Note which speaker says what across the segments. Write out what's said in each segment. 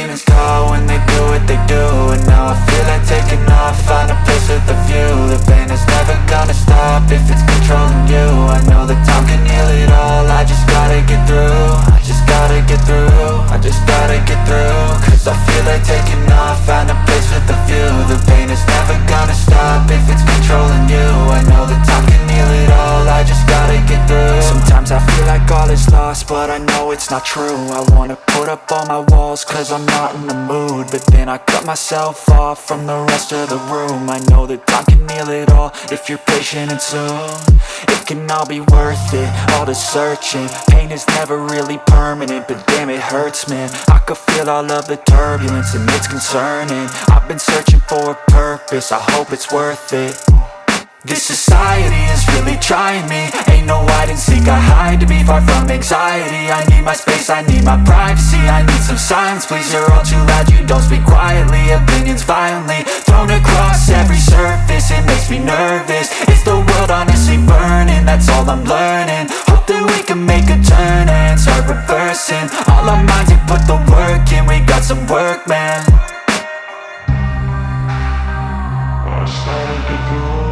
Speaker 1: demons call when they do what they do. And now I feel like taking off, find a place with a view. The pain is never gonna stop if it's controlling you. I know that time can heal it all, I just gotta get through. I just gotta get through, I just gotta get through. Cause I feel like taking off, find a place with a view. The pain is never gonna stop if it's controlling you. I know that time can heal it all, I just gotta get through. Sometimes I feel like all is lost, but I know it's not true. I wanna put up all my walls cause I'm not in the mood, but then I cut myself off from the rest of the room. I know that time can heal it all if you're patient and soon. It can all be worth it, all the searching. Pain is never really permanent, but damn it hurts, man. I could feel all of the turbulence and it's concerning. I've been searching for a purpose, I hope it's worth it. This society is really trying me. Ain't no hide and seek, I hide to be far from anxiety. I need my space, I need my privacy. I need some silence, please, you're all too loud. You don't speak quietly, opinions violently thrown across every surface. It makes me nervous, it's the world honestly burning. That's all I'm learning, hope that we can make a turn and start reversing. All our minds, we put the work in, we got some work, man. I started to go.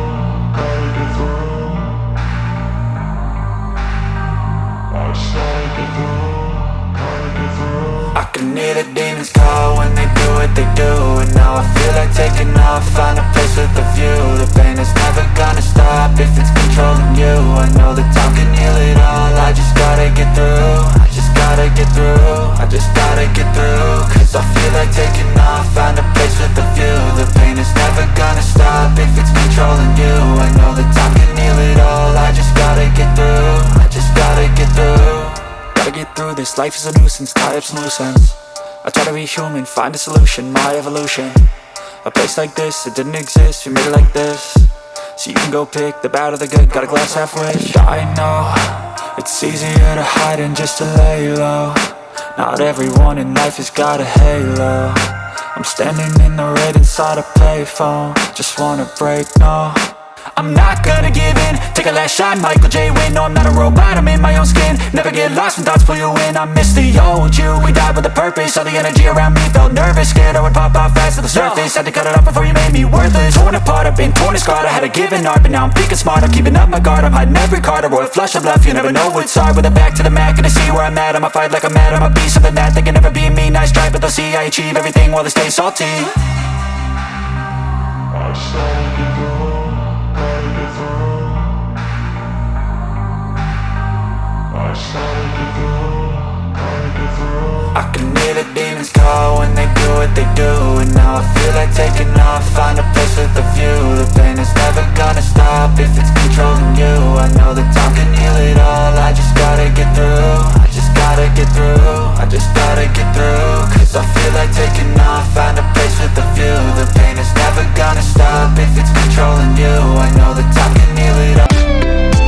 Speaker 1: I can hear the demons call when they do what they do. And now I feel like taking off, find a place with a view. The pain is never gonna stop if it's controlling you. I know that time can heal it all, I just gotta get through. I just gotta get through, I just gotta get through. Cause I feel like taking off, find a place with a view. The pain is never gonna stop if it's controlling you. I know that time can heal it all, I just gotta get through. I just gotta get through. Gotta get through this, life is a nuisance, tie up some loose ends. I try to be human, find a solution, my evolution. A place like this, it didn't exist, we made it like this. So you can go pick the bad or the good, got a glass halfway. I know, it's easier to hide than just to lay low. Not everyone in life has got a halo. I'm standing in the red inside a payphone, just wanna break, no. I'm not gonna give in, take a last shot, Michael J. Win. No, I'm not a robot, I'm in my own skin. Never get lost when thoughts pull you in. I miss the old you, we died with a purpose. All the energy around me felt nervous, scared I would pop off fast to the surface. Had to cut it off before you made me worthless. Torn apart, I've been torn and scarred. I had a given art, but now I'm thinking smart. I'm keeping up my guard, I'm hiding every card. A royal flush of love, you never know what's hard. With a back to the mat, gonna see where I'm at. I'ma fight like I'm mad, I'ma be something that they can never be me. Nice try, but they'll see I achieve everything while they stay salty. I started to go. I can hear the demons call when they do what they do. And now I feel like taking off, find a place with a view. The pain is never gonna stop if it's controlling you. I know that time can heal it all, I just gotta get through. I just gotta get through, I just gotta get through. Cause I feel like taking off, find a place with a view. The pain is never gonna stop if it's controlling you. I know that time can heal it all.